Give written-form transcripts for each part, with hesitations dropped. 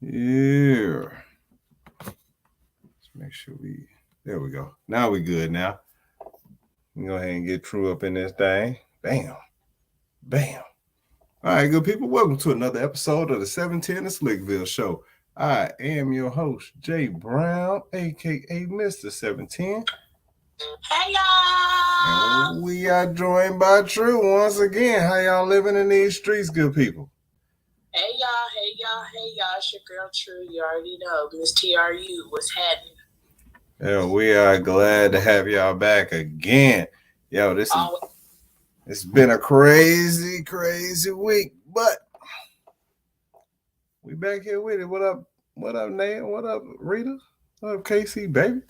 Yeah. Let's make sure there we go. Now we good now. We go ahead and get True up in this thing. Bam. Bam. All right, good people. Welcome to another episode of the 710 The Slickville Show. I am your host, Jay Brown, aka Mr. 710. Hey y'all! And we are joined by True once again. How y'all living in these streets, good people? Hey y'all, it's your girl True. You already know, Miss TRU, what's happening? Yeah, we are glad to have y'all back again. Yo, it's been a crazy week, but we back here with it. What up, Nate? What up, Rita? What up, KC, baby?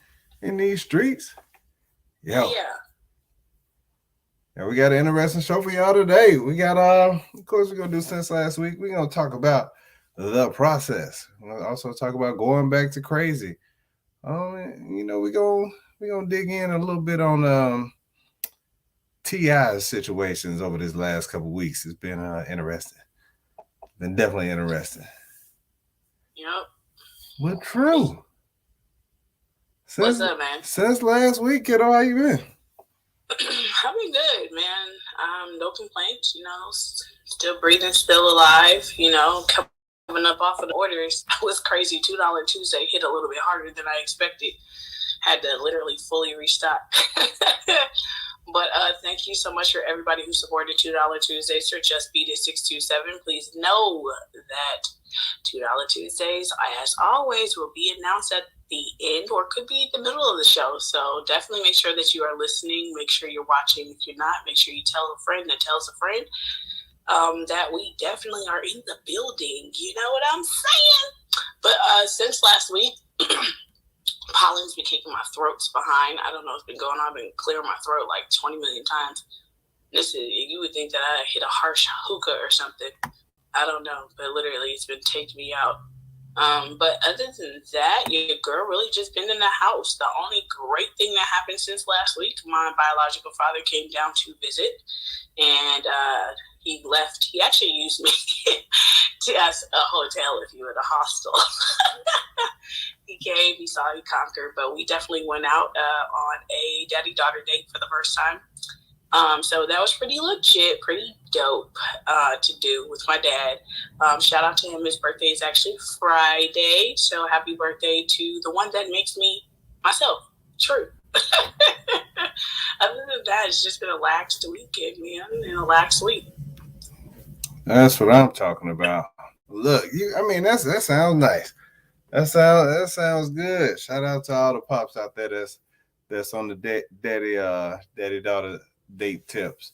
In these streets. Yo. Yeah, we got an interesting show for y'all today. We got of course we're gonna do since last week. We're gonna talk about the process. We'll also talk about going back to crazy. We're gonna dig in a little bit on T.I.'s situations over this last couple weeks. It's been interesting. Been definitely interesting. Yep. But True. What's up, man? Since last week, kiddo, how you been? I've been good, man. No complaints, still breathing, still alive, coming up off of the orders. It was crazy. $2 Tuesday hit a little bit harder than I expected. Had to literally fully restock. But thank you so much for everybody who supported $2 Tuesdays or Just Beat It 627. Please know that $2 Tuesdays, as always, will be announced at the end or could be at the middle of the show. So definitely make sure that you are listening. Make sure you're watching. If you're not, make sure you tell a friend that tells a friend that we definitely are in the building. You know what I'm saying? But since last week, pollen's been kicking my throats behind. I don't know what's been going on. I've been clearing my throat like 20 million times. You would think that I hit a harsh hookah or something. I don't know, but literally it's been taking me out. But other than that, your girl really just been in the house. The only great thing that happened since last week, my biological father came down to visit, and he left. He actually used me to ask a hotel if you were at a hostel. He came, he saw, he conquered, but we definitely went out on a daddy-daughter date for the first time. So that was pretty legit, pretty dope to do with my dad. Shout out to him. His birthday is actually Friday. So happy birthday to the one that makes me myself. True. Other than that, it's just been a lax weekend, man, and a lax week. That's what I'm talking about. Look, that sounds nice. That sounds good. Shout out to all the pops out there that's on the daddy daughter date tips.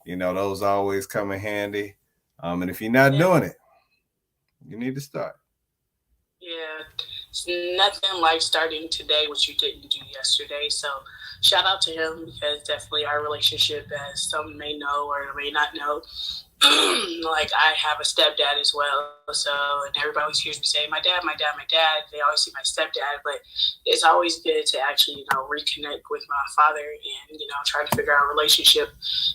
Those always come in handy. And if you're not doing it, you need to start. Yeah, it's nothing like starting today what you didn't do yesterday. So shout out to him because definitely our relationship, as some may know or may not know, like I have a stepdad as well. So, and everybody always hears me say, my dad. They always see my stepdad, but it's always good to actually, reconnect with my father and, try to figure out a relationship.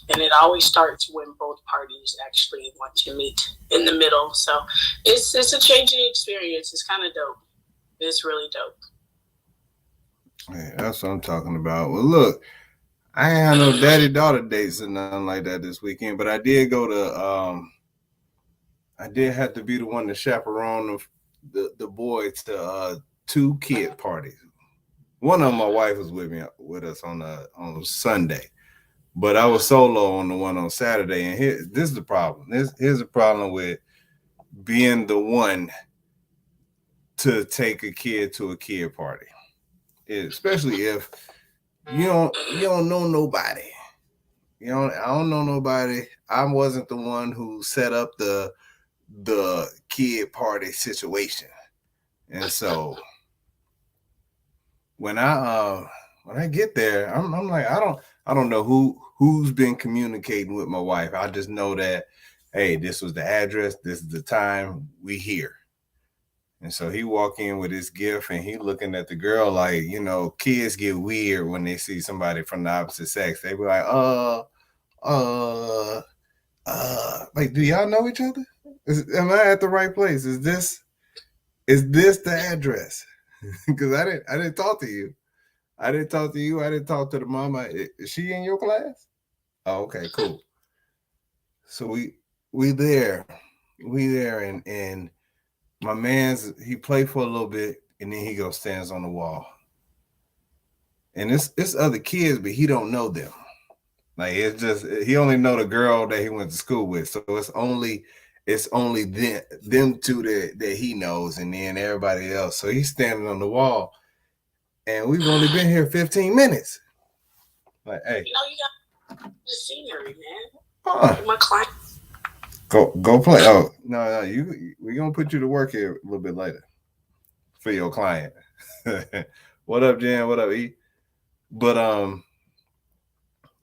And it always starts when both parties actually want to meet in the middle. So it's a changing experience. It's kind of dope. It's really dope. Yeah, that's what I'm talking about. Well, look, I ain't had no daddy-daughter dates or nothing like that this weekend, but I did go to I did have to be the one to chaperone the boy to 2 kid parties. One of them, my wife was with us on Sunday, but I was solo on the one on Saturday. And this is the problem. Here's the problem with being the one to take a kid to a kid party, especially if you don't know nobody. I don't know nobody. I wasn't the one who set up the kid party situation, and so when I get there, I'm like, I don't know who's been communicating with my wife. I just know that, hey, this was the address, this is the time, we here. And so he walk in with his gift, and he looking at the girl like, kids get weird when they see somebody from the opposite sex. They be like, like, do y'all know each other? Am I at the right place? Is Is this the address? Because I didn't talk to you. I didn't talk to you. I didn't talk to the mama. Is she in your class? Oh, okay, cool. So we there, and my man's he played for a little bit, and then he goes stands on the wall, and it's other kids, but he don't know them. Like it's just he only know the girl that he went to school with, so it's only them two that he knows, and then everybody else. So he's standing on the wall, and we've only been here 15 minutes. Like, hey, you got the scenery, man. My client. Go play. Oh no, we're gonna put you to work here a little bit later for your client. What up, Jan? What up, E? But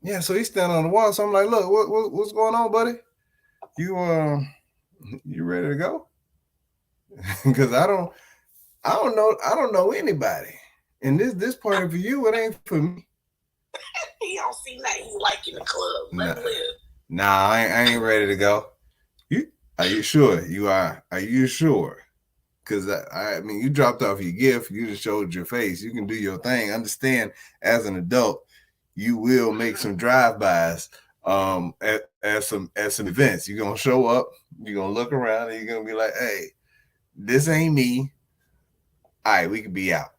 yeah. So he's standing on the wall. So I'm like, look, what's going on, buddy? You ready to go? Because I don't know anybody. And this part for you, it ain't for me. He don't seem like he like in the club. Let him live. Nah, I ain't ready to go. Are you sure? You are? Are you sure? Because I mean, you dropped off your gift. You just showed your face. You can do your thing. Understand, as an adult, you will make some drive-bys at some events. You're gonna show up. You're gonna look around, and you're gonna be like, "Hey, this ain't me. All right, we can be out."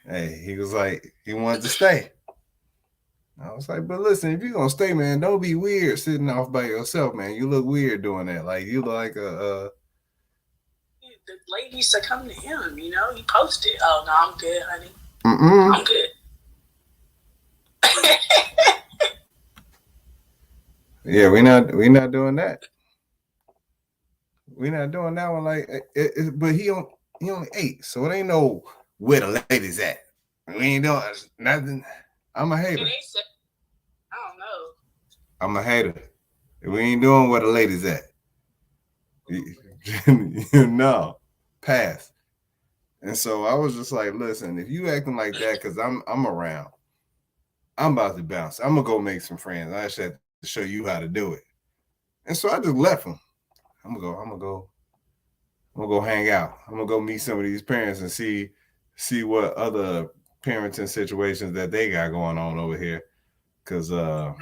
Hey, he was like, he wanted to stay. I was like, but listen, if you're gonna stay, man, don't be weird sitting off by yourself, man. You look weird doing that. Like you look like a the ladies succumb to him, you know. He posted, "Oh no, I'm good, honey. I'm good." Yeah, we not doing that. We not doing that one. Like, but he only 8, so it ain't no where the ladies at. We ain't doing nothing. I'm a hater. I don't know. I'm a hater. We ain't doing where the ladies at. No, pass. And so I was just like, listen, if you acting like that, because I'm around, I'm about to bounce. I'm gonna go make some friends. I just had to show you how to do it. And so I just left him. I'm gonna go hang out. I'm gonna go meet some of these parents and see what other parenting situations that they got going on over here. Cause I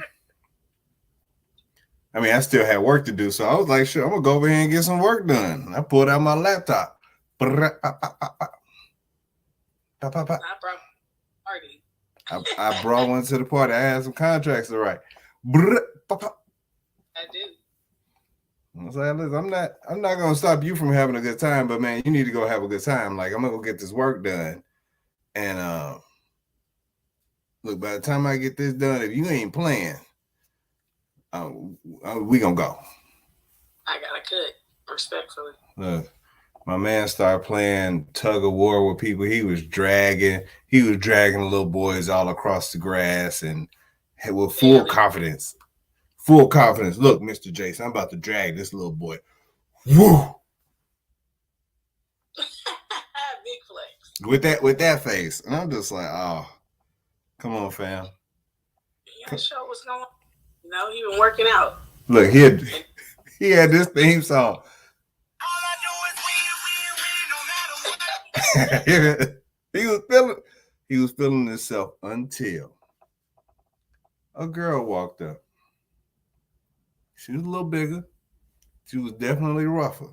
mean, I still had work to do, so I was like, sure, I'm gonna go over here and get some work done. I pulled out my laptop. I brought one to the party. I had some contracts to write. I do. I was like, listen, I'm not gonna stop you from having a good time, but man, you need to go have a good time. Like, I'm gonna go get this work done. And look, by the time I get this done, if you ain't playing, we gonna go. I gotta cut, respectfully. Look, my man started playing tug of war with people. He was dragging the little boys all across the grass and with full confidence. Full confidence. Look, Mr. Jason, I'm about to drag this little boy. Woo! Big flex. With that face. And I'm just like, oh, come on, fam. You gotta show what's going on. You know, he been working out. Look, he had this theme song. All I do is win no matter He was feeling himself until a girl walked up. She was a little bigger. She was definitely rougher.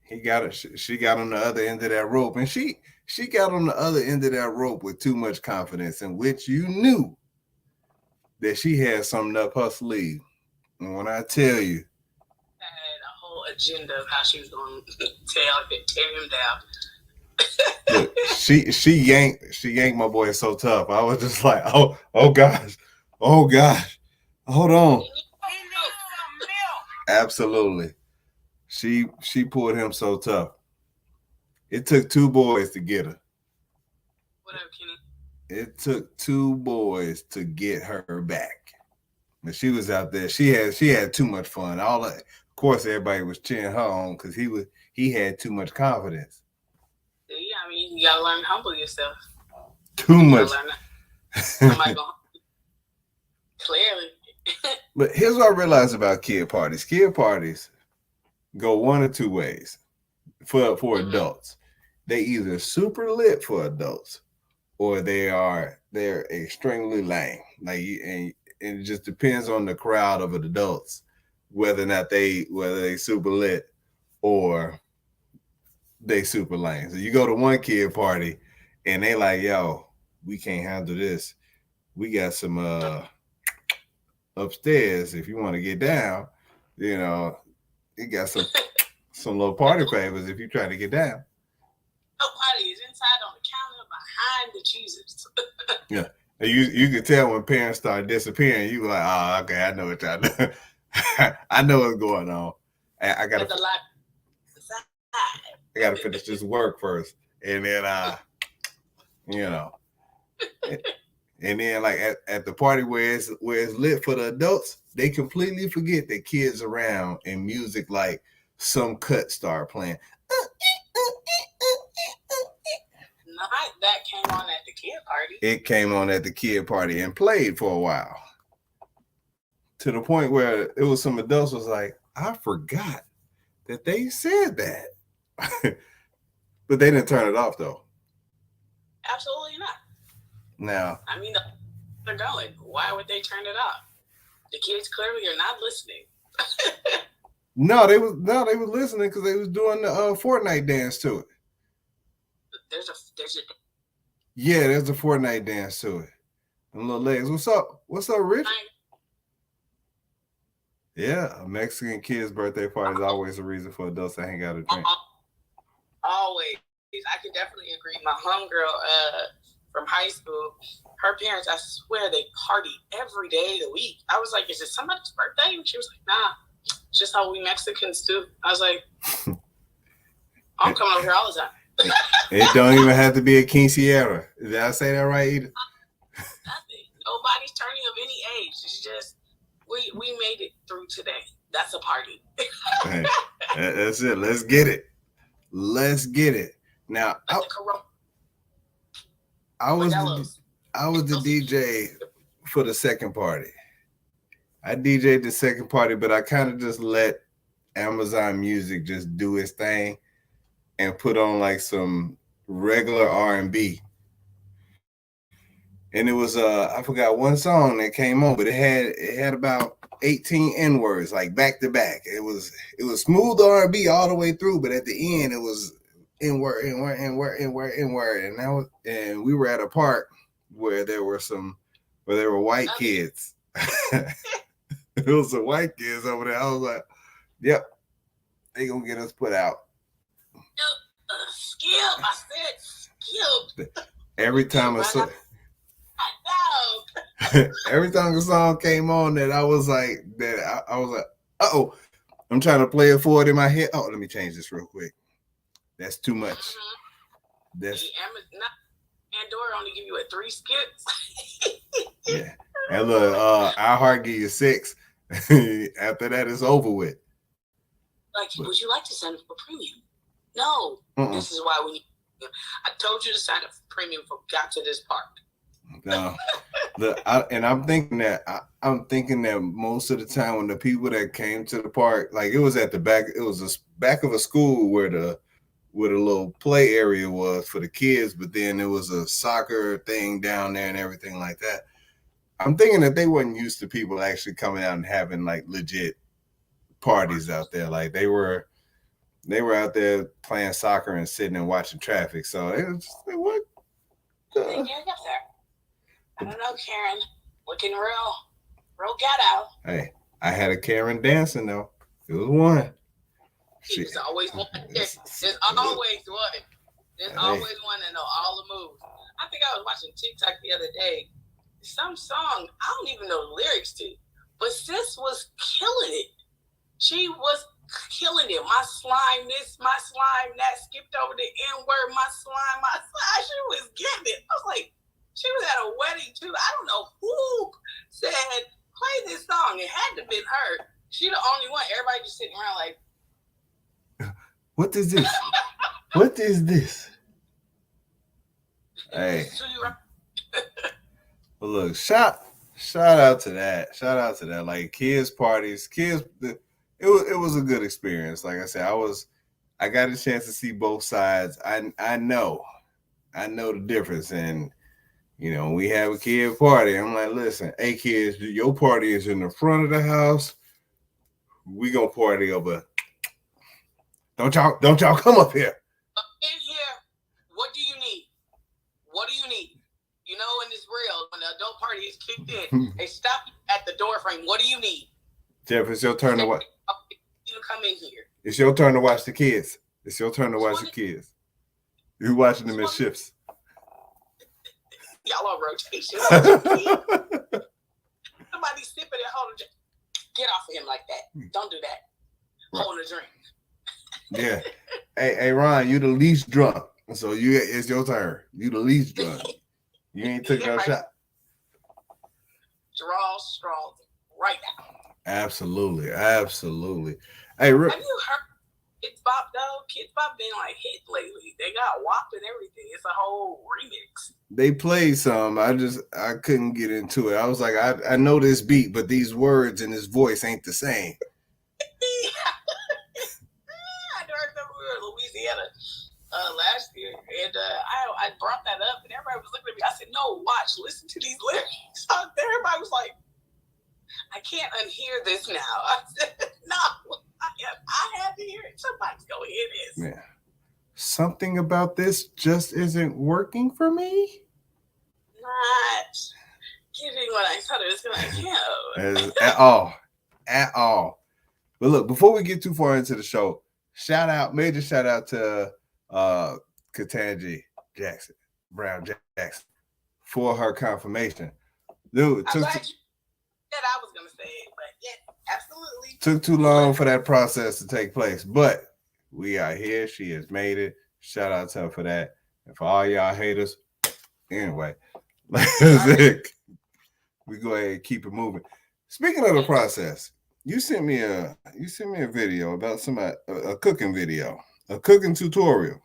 She got on the other end of that rope, and she got on the other end of that rope with too much confidence, in which you knew that she had something up her sleeve. And when I tell you, I had a whole agenda of how she was going to tear him down. Look, she yanked my boy so tough. I was just like, oh gosh, hold on. Absolutely. She pulled him so tough. It took 2 boys to get her. What up, Kenny? It took 2 boys to get her back. But she was out there. She had too much fun. Of course, everybody was cheering her on because he had too much confidence. Yeah, I mean, you gotta learn to humble yourself. Too much. Somebody gonna clearly. But here's what I realized about kid parties. Kid parties, go one or two ways for adults. They either super lit for adults or they're extremely lame. Like, and it just depends on the crowd of adults whether or not whether they super lit or they super lame. So you go to one kid party and they like, yo, we can't handle this. We got some upstairs if you want to get down. You know, you got some little party favors if you try to get down. No party is inside on the counter behind the cheeses. Yeah. You can tell when parents start disappearing, you like, oh, okay, I know what y'all do. I know what's going on. I gotta finish this work first. And then you know. And then like at the party where it's lit for the adults, they completely forget that kids around and music like some cut start playing. That came on at the kid party. It came on at the kid party and played for a while. To the point where it was some adults was like, I forgot that they said that. But they didn't turn it off though. Absolutely not. Now, I mean, they're going. Why would they turn it off? The kids clearly are not listening. No, they was listening because they was doing the Fortnite dance to it. There's a Yeah, there's a Fortnite dance to it. And little legs. What's up? What's up, Rich? Yeah, a Mexican kid's birthday party is always a reason for adults to hang out and drink. Always. I can definitely agree. My homegirl from high school, her parents, I swear, they party every day of the week. I was like, is it somebody's birthday? And she was like, nah, it's just how we Mexicans do. I was like, I'm coming over here all the time. It don't even have to be a quinceañera. Did I say that right, Edith? Nothing. Nobody's turning of any age. It's just we made it through today. That's a party. Hey, that's it. Let's get it. Now, I was the DJ for the second party. I DJ'd the second party, but I kind of just let Amazon Music just do its thing and put on like some regular R&B. And it was I forgot one song that came on, but it had about 18 N-words like back to back. It was smooth R&B all the way through, but at the end it was N-word. And we were at a park where there were white kids. There was some white kids over there. I was like, yep, they gonna get us put out. Skip, I said skip. Every time every time the song came on that I was like, uh-oh, I'm trying to play it forward in my head. Oh, let me change this real quick. That's too much. Mm-hmm. Pandora only give you 3 skips. Yeah. And look, iHeart give you 6. After that, it's over with. Like, would you like to sign up for premium? No. This is why I told you to sign up for premium before we got to this part. No. I'm thinking that most of the time when the people that came to the park, like it was at the back, it was the back of a school where the little play area was for the kids, but then there was a soccer thing down there and everything like that. I'm thinking that they wasn't used to people actually coming out and having like legit parties out there. Like they were out there playing soccer and sitting and watching traffic. So it was just like, what? I don't know, Karen. Looking real ghetto. Hey, I had a Karen dancing though. It was one. There's always one. There's always one. There's always one that know all the moves. I think I was watching TikTok the other day. Some song I don't even know the lyrics to, but sis was killing it. She was killing it. My slime this, my slime that, skipped over the N-word, my slime. She was getting it. I was like, she was at a wedding too. I don't know who said, play this song. It had to have been her. She the only one. Everybody just sitting around like, what is this? What is this? Hey. But look, shout out to that. Shout out to that. Like kids parties, it was a good experience. Like I said, I got a chance to see both sides. I know the difference. And we have a kid party. I'm like, listen, hey kids, your party is in the front of the house. We gonna party over. Don't y'all come up here. In here, what do you need? What do you need? When it's real, when the adult party is kicked in, they stop you at the door frame. What do you need? Jeff, it's your turn to watch. You come in here. It's your turn to watch the kids. It's your turn to watch the kids. You're watching them in shifts. Y'all on rotation. Somebody sipping and hold on. Get off of him like that. Don't do that. Right. Hold a drink. Yeah. Hey, Ron, you the least drunk. So it's your turn. You the least drunk. You ain't took no shot. Draw straws right now. Absolutely. Hey, have you heard Kids Bop though? Kids Bop been like hit lately. They got WAP and everything. It's a whole remix. They played some. I couldn't get into it. I was like, I know this beat, but these words and his voice ain't the same. I remember we were in Louisiana last year, and I brought that up, and everybody was looking at me. I said, "No, watch, listen to these lyrics." Everybody was like, "I can't unhear this now." I said, "No, I had to hear it. Somebody's gonna hear this." Man, something about this just isn't working for me. Not giving what I thought it was going to give. At all. But look, before we get too far into the show, major shout out to Ketanji Brown Jackson for her confirmation. Dude, I'm glad you said I was going to say it, but yeah, absolutely. Took too long for that process to take place, but we are here. She has made it. Shout out to her for that. And for all y'all haters, anyway, we go ahead and keep it moving. Speaking of the process, you sent me a video about a cooking video, a cooking tutorial.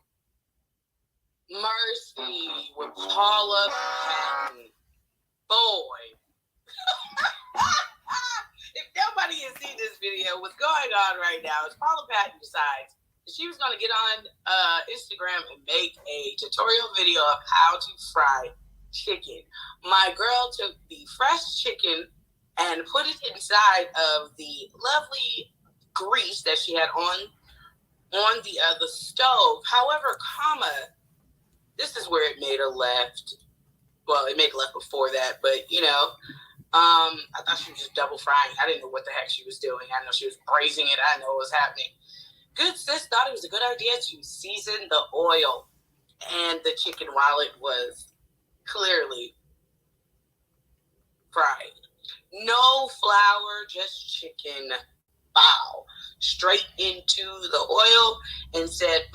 Mercy with Paula Patton. Boy. If nobody has seen this video, what's going on right now is Paula Patton decides she was going to get on Instagram and make a tutorial video of how to fry chicken. My girl took the fresh chicken and put it inside of the lovely grease that she had on the stove. However, this is where it made a left. Well, it made a left before that, but I thought she was just double frying. I didn't know what the heck she was doing. I know she was braising it. I know what was happening. Good sis thought it was a good idea to season the oil and the chicken while it was clearly fried. No flour, just chicken. Bow. Straight into the oil and said,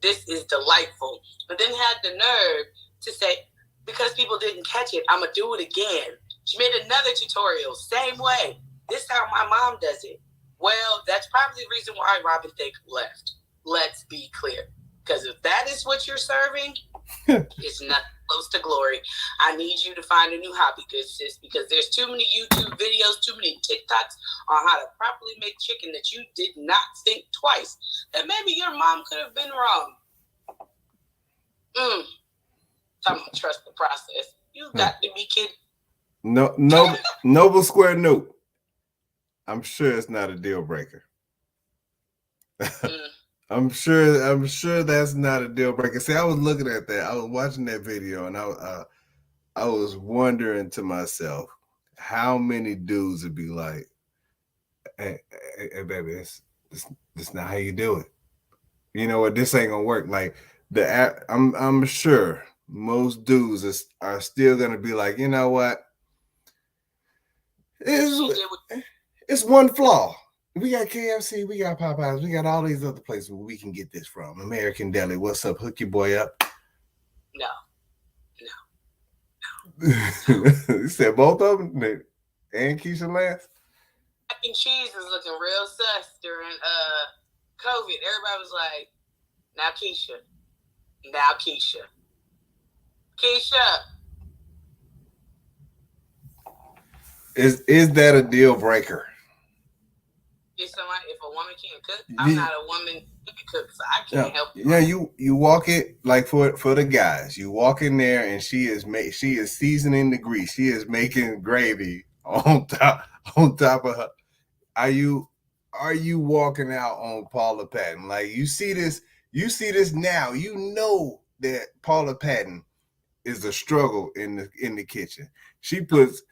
this is delightful. But then had the nerve to say, because people didn't catch it, I'm going to do it again. She made another tutorial, same way. This is how my mom does it. Well, that's probably the reason why Robin Thicke left. Let's be clear. Because if that is what you're serving, it's not close to glory. I need you to find a new hobby, good sis, because there's too many YouTube videos, too many TikToks on how to properly make chicken that you did not think twice. That maybe your mom could have been wrong. Talking about trust the process. You got to be kidding. No, Noble Square Note. I'm sure it's not a deal breaker. I'm sure that's not a deal breaker. See, I was looking at that. I was watching that video, and I was wondering to myself how many dudes would be like, "Hey, baby, this not how you do it. You know what? This ain't gonna work." Like I'm sure most dudes are still gonna be like, you know what? It's one flaw. We got KFC, we got Popeyes, we got all these other places where we can get this from. American Deli, what's up? Hook your boy up. No. You said both of them? And Keisha last? Mac and cheese was looking real sus during COVID. Everybody was like, now Keisha. Is that a deal breaker? If a woman can't cook, I'm not a woman who can cook, so I can't help you. Yeah, you walk it like for the guys. You walk in there and she is seasoning the grease. She is making gravy on top of her. Are you walking out on Paula Patton? Like you see this now. You know that Paula Patton is a struggle in the kitchen. She puts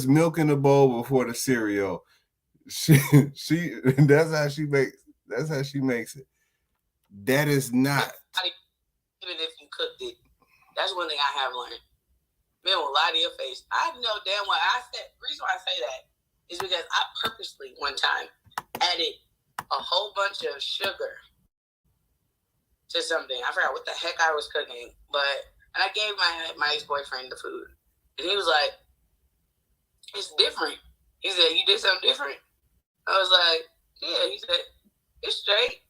milk in the bowl before the cereal. She that's how she makes it. That is not. Even if you cooked it, that's one thing I have learned. Men will lie to your face. I know damn well. The reason why I say that is because I purposely one time added a whole bunch of sugar to something. I forgot what the heck I was cooking, and I gave my ex-boyfriend the food, and he was like, "It's different." He said, "You did something different?" I was like, "Yeah." He said, "It's straight."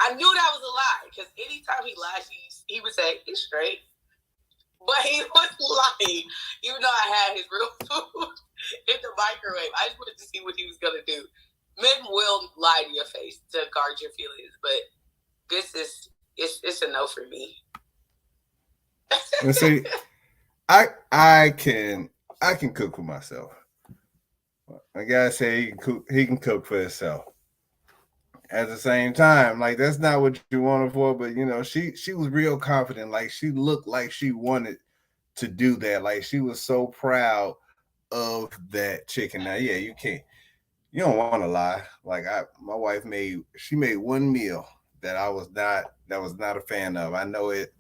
I knew that was a lie because anytime he lied, he would say, "It's straight." But he was lying, even though I had his real food in the microwave. I just wanted to see what he was going to do. Men will lie to your face to guard your feelings, but it's a no for me. And see, I can cook for myself. I gotta say he can cook for himself. At the same time, like that's not what you wanted for, but you know, she was real confident. Like she looked like she wanted to do that. Like she was so proud of that chicken. Now, yeah, you don't want to lie. Like my wife made one meal that I was not a fan of. I know it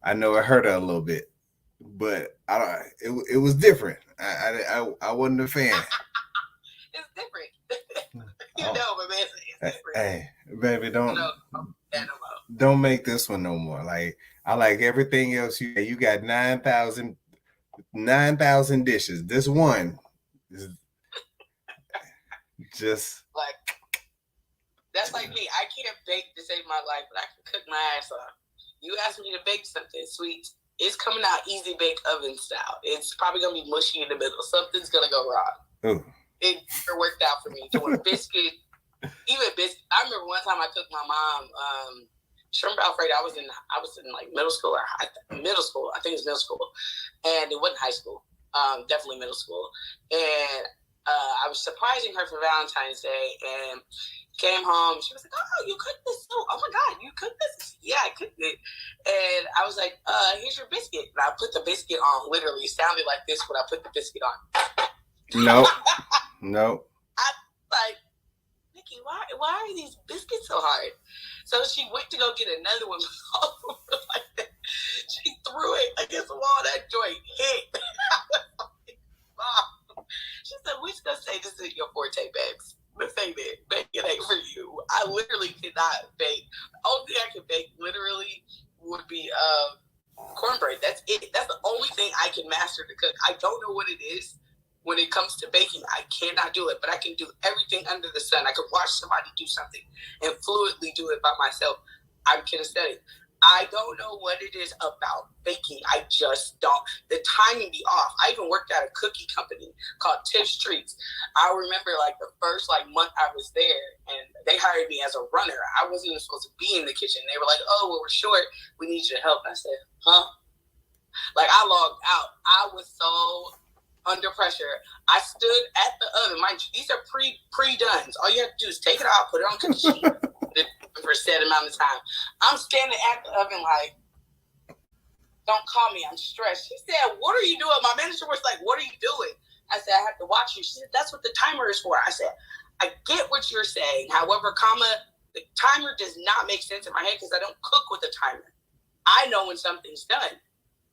hurt her a little bit, but it was different. I wasn't a fan. It's different. You know, but man, it's different. Hey, baby, don't make this one no more. Like I like everything else. You got 9,000 dishes. This one is just like that's like me. I can't bake to save my life, but I can cook my ass off. You ask me to bake something sweet, it's coming out easy bake oven style. It's probably gonna be mushy in the middle. Something's gonna go wrong. Ooh. It never worked out for me. Doing biscuit, even biscuit. I remember one time I cooked my mom shrimp Alfredo. I was in like middle school. I think it was middle school, and it wasn't high school. Definitely middle school. And I was surprising her for Valentine's Day, and came home. She was like, "Oh, you cooked this? Oh my God, you cooked this?" Yeah, I cooked it. And I was like, "Here's your biscuit." And I put the biscuit on. Literally, it sounded like this when I put the biscuit on. Nope. I like, Nikki, why are these biscuits so hard? So she went to go get another one. Like that. She threw it against the wall. That joint hit. She said, "We just gonna say this is your forte, babes. This ain't it. Baking ain't for you." I literally cannot bake. The only thing I can bake literally would be cornbread. That's it. That's the only thing I can master to cook. I don't know what it is. When it comes to baking, I cannot do it, but I can do everything under the sun. I could watch somebody do something and fluidly do it by myself. I'm kinesthetic. I don't know what it is about baking. I just don't. The timing be off. I even worked at a cookie company called Tiff's Treats. I remember like the first month I was there, and they hired me as a runner. I wasn't even supposed to be in the kitchen. They were like, "Oh, well, we're short. We need you to help." I said, "Huh?" Like I logged out. I was so under pressure. I stood at the oven. Mind you, these are pre-done. All you have to do is take it out, put it on cookie sheet for a set amount of time. I'm standing at the oven like, "Don't call me. I'm stressed." She said, "What are you doing?" My manager was like, "What are you doing?" I said, "I have to watch you." She said, "That's what the timer is for." I said, "I get what you're saying. However, the timer does not make sense in my head because I don't cook with a timer. I know when something's done.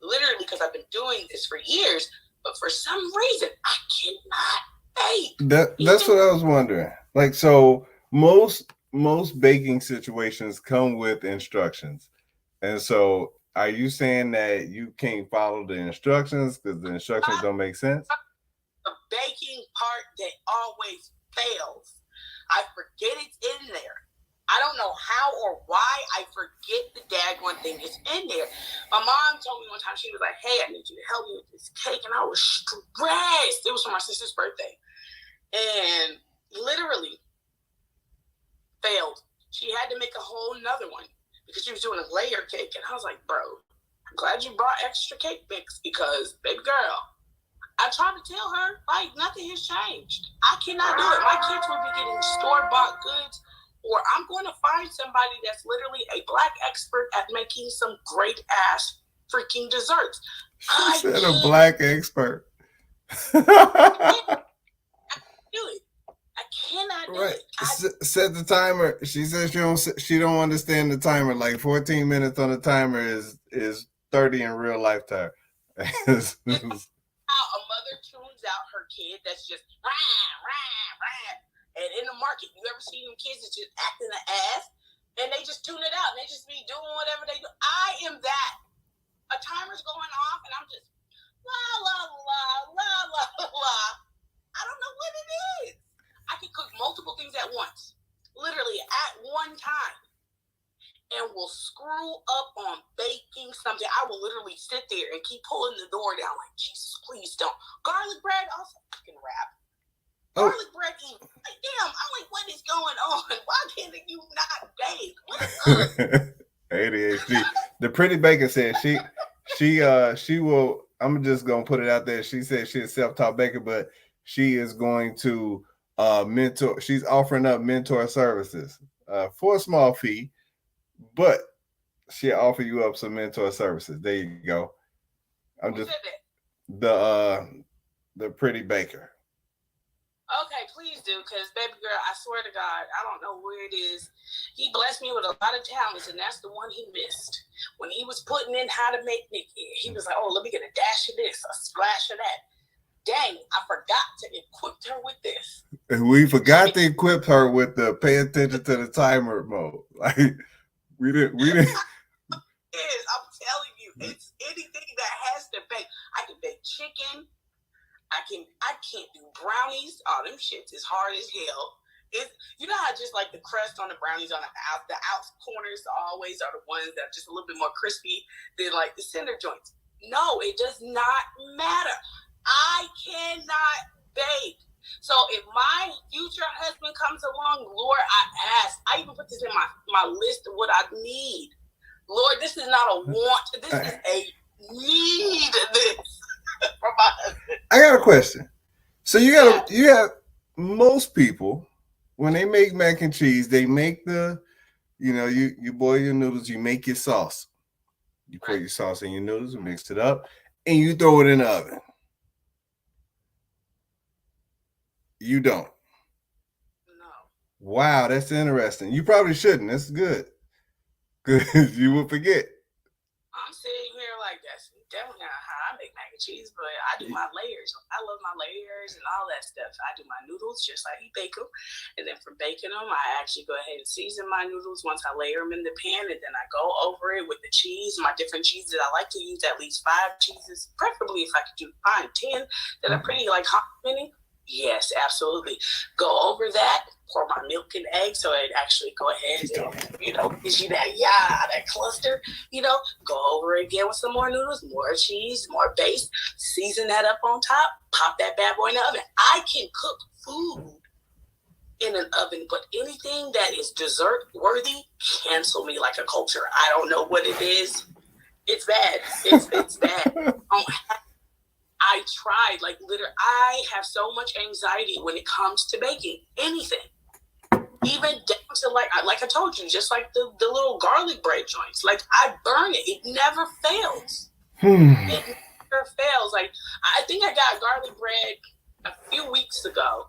Literally, because I've been doing this for years. But for some reason, I cannot bake. That's what I was wondering. Like, so most baking situations come with instructions, and so are you saying that you can't follow the instructions because the instructions don't make sense? The baking part that always fails. I forget it's in there. I don't know how or why I forget the daggone thing is in there. My mom told me one time, she was like, "Hey, I need you to help me with this cake." And I was stressed. It was for my sister's birthday. And literally, failed. She had to make a whole nother one because she was doing a layer cake. And I was like, bro, I'm glad you brought extra cake mix because, baby girl, I tried to tell her, like, nothing has changed. I cannot do it. My kids will be getting store-bought goods, or I'm going to find somebody that's literally a Black expert at making some great-ass freaking desserts. She said a Black expert. I can't do it. I cannot do it. Set the timer. She says she don't understand the timer. Like 14 minutes on the timer is 30 in real life time. How a mother tunes out her kid that's just rah, rah, rah. And in the market, you ever see them kids that just acting an ass and they just tune it out and they just be doing whatever they do? I am that. A timer's going off and I'm just la la la la la la. I don't know what it is. I can cook multiple things at once, literally at one time, and will screw up on baking something. I will literally sit there and keep pulling the door down like, Jesus, please don't. Garlic bread, also fucking rap. Garlic bread, like, damn, I'm like, what is going on? Why can't you not bake? What is up? ADHD. The pretty baker said she will, I'm just gonna put it out there. She said she's a self-taught baker, but she is going to mentor. She's offering up mentor services for a small fee, but she'll offer you up some mentor services. There you go. I'm just the pretty baker. Okay, please do, because baby girl, I swear to God, I don't know where it is. He blessed me with a lot of talents, and that's the one he missed. When he was putting in how to make Nikki, he was like, oh, let me get a dash of this, a splash of that. Dang, I forgot to equip her with this. We forgot to equip her with the pay attention to the timer mode. Like we didn't. I'm telling you, it's anything that has to bake. I can bake chicken. I can't do brownies. Oh, them shits is hard as hell. You know how just like the crust on the brownies on the out corners always are the ones that are just a little bit more crispy than like the center joints. No, it does not matter. I cannot bake. So if my future husband comes along, Lord, I even put this in my list of what I need. Lord, this is not a want. This is a need. This for my husband. I got a question. So you have most people when they make mac and cheese, they make you boil your noodles, you make your sauce. You put your sauce in your noodles, you mix it up, and you throw it in the oven. You don't. No. Wow, that's interesting. You probably shouldn't. That's good. Because you will forget. I'm sitting here like that's definitely not how I make mac and cheese, but I do my layers. I love my layers and all that stuff. I do my noodles just like you bake them. And then for baking them, I actually go ahead and season my noodles once I layer them in the pan. And then I go over it with the cheese, my different cheeses. I like to use at least 5 cheeses, preferably if I could find 10 that are pretty like hot mini. Yes, absolutely. Go over that, pour my milk and eggs, so it actually go ahead and, gives you that cluster, go over it again with some more noodles, more cheese, more base, season that up on top, pop that bad boy in the oven. I can cook food in an oven, but anything that is dessert worthy, cancel me like a culture. I don't know what it is. It's bad. It's bad. I tried, like literally, I have so much anxiety when it comes to baking anything, even down to like I told you, just like the little garlic bread joints. Like I burn it; it never fails. It never fails. Like I think I got garlic bread a few weeks ago.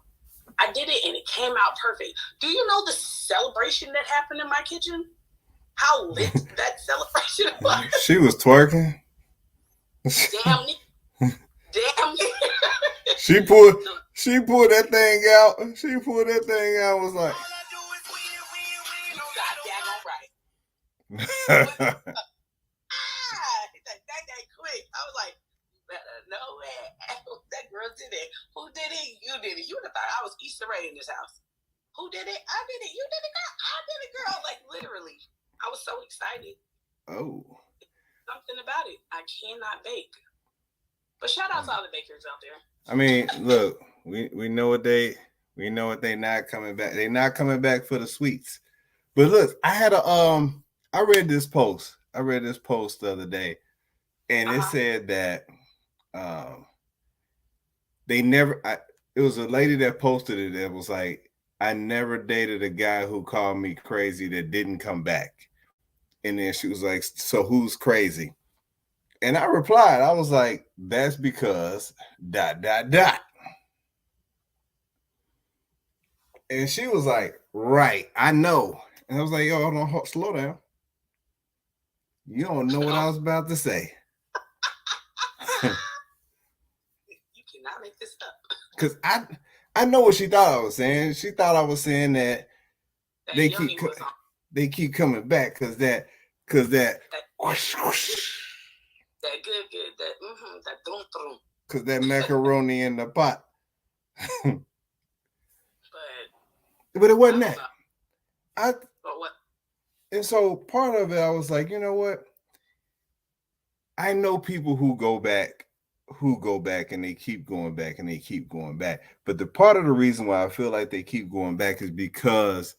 I did it and it came out perfect. Do you know the celebration that happened in my kitchen? How lit that celebration was! She was twerking. Damn it. Damn. She pulled that thing out. Was like, that quick. I was like, no way. That girl did it. Who did it? You did it. You would have thought I was Easter egg in this house. Who did it? I did it. You did it, girl. I did it, girl. Like literally. I was so excited. Oh. Something about it. I cannot bake. But shout out to all the bakers out there. I mean, look, we know what they not coming back. They're not coming back for the sweets. But look, I read this post. I read this post the other day, and it said that um, they never. It was a lady that posted it that was like, "I never dated a guy who called me crazy that didn't come back." And then she was like, "So who's crazy?" And I replied, I was like, "That's because dot dot dot." And she was like, "Right, I know." And I was like, "Yo, hold on, slow down. You don't know what I was about to say." You cannot make this up. Because I know what she thought I was saying. She thought I was saying that they keep coming back because that whoosh, whoosh. That good, that dum. Because that macaroni in the pot. But it wasn't that. But what? And so part of it, I was like, you know what? I know people who go back and they keep going back and they keep going back. But the part of the reason why I feel like they keep going back is because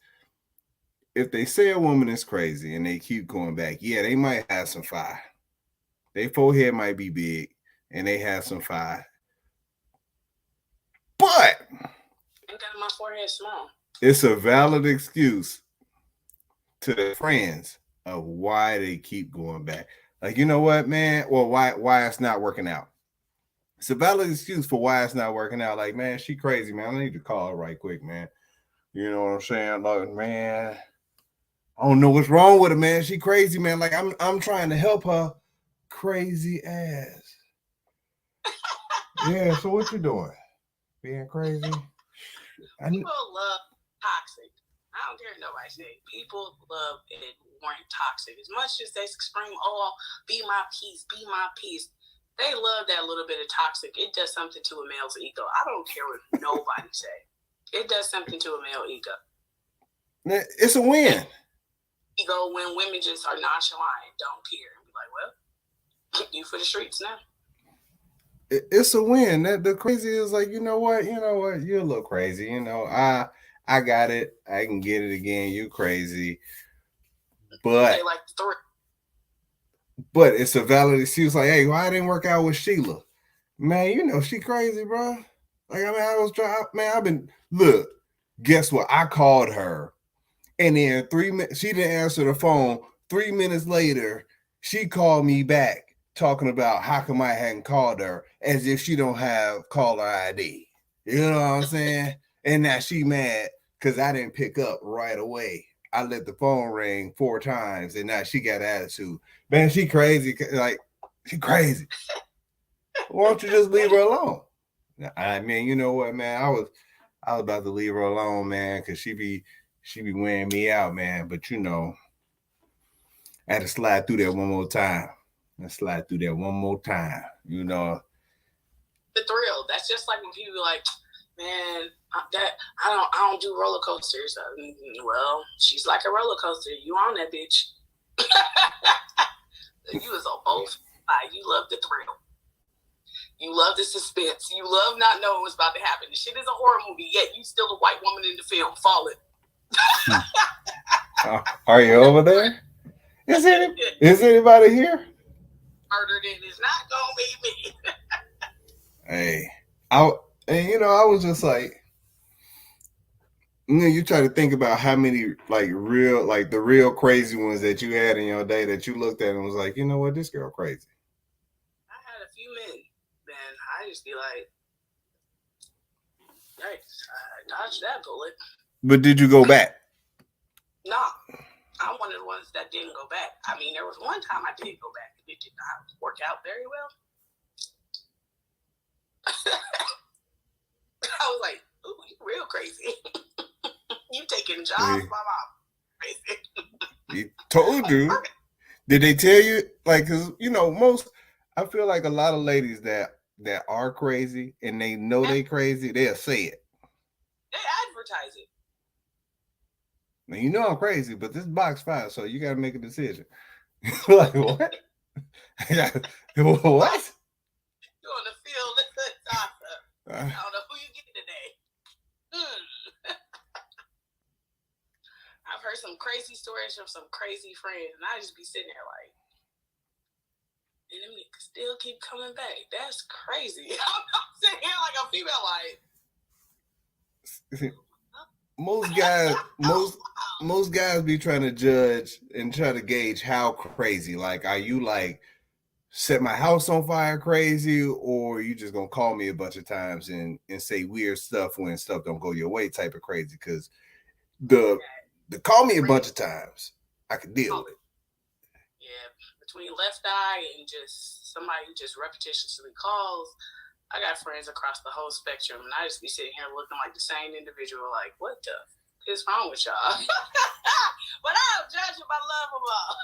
if they say a woman is crazy and they keep going back, yeah, they might have some fire. Their forehead might be big and they have some fire. But I got my forehead small. It's a valid excuse to their friends of why they keep going back. Like, you know what, man? Well, why it's not working out. It's a valid excuse for why it's not working out. Like, man, she crazy, man. I need to call her right quick, man. You know what I'm saying? Like, man, I don't know what's wrong with her, man. She crazy, man. Like, I'm trying to help her. Crazy ass. Yeah, so what you doing? Being crazy? People love toxic. I don't care what nobody say. People love it weren't toxic. As much as they scream, "Oh, be my peace, be my peace." They love that little bit of toxic. It does something to a male's ego. I don't care what nobody say. It does something to a male ego. It's a win. Ego when women just are nonchalant and don't care and be like, "Well, you for the streets now." It's a win. The crazy is like, you know what, you're a little crazy. I got it. I can get it again. You crazy, but they like the three. But it's a valid excuse. Like, hey, why I didn't work out with Sheila? Man, she crazy, bro. Like, I mean, I was trying. Man, look. Guess what? I called her, and then 3 minutes she didn't answer the phone. 3 minutes later, she called me back talking about how come I hadn't called her, as if she don't have caller ID. You know what I'm saying? And now she mad because I didn't pick up right away. I let the phone ring 4 times, and now she got attitude. Man, she crazy. Like, she crazy. Why don't you just leave her alone? I mean, you know what, man? I was about to leave her alone, man, because she be wearing me out, man. But I had to slide through that one more time. The thrill. That's just like when people like, man, I don't do roller coasters. Well, she's like a roller coaster. You on that bitch? You was on both sides. You love the thrill. You love the suspense. You love not knowing what's about to happen. The shit is a horror movie, yet you still a white woman in the film falling. Are you over there? Is anybody here? Murdered it is not gonna be me. Hey, I was just like, you try to think about how many the real crazy ones that you had in your day that you looked at and was like, you know what, this girl crazy. I had a few men, man. I just be like, yikes, I dodged that bullet. But did you go back? No. I'm one of the ones that didn't go back. I mean, there was one time I did go back. It did not work out very well. I was like, ooh, you real crazy. You taking jobs, my mom. Crazy. He told you. Did they tell you? Like, because, I feel like a lot of ladies that are crazy and they know they crazy, they'll say it. They advertise it. Now, I'm crazy, but this box fine, so you got to make a decision. Like, what? What? You're on the field. I don't know who you get today. I've heard some crazy stories from some crazy friends, and I just be sitting there like, and them niggas still keep coming back. That's crazy. I'm sitting here like a female, like. Most guys be trying to judge and try to gauge how crazy. Like, are you like set my house on fire crazy, or are you just gonna call me a bunch of times and say weird stuff when stuff don't go your way type of crazy? Because the call me a bunch of times, I can deal with it. Yeah, between left eye and just somebody who just repetitiously calls, I got friends across the whole spectrum, and I just be sitting here looking like the same individual, like, what the is wrong with y'all? But I don't judge them, I love them all.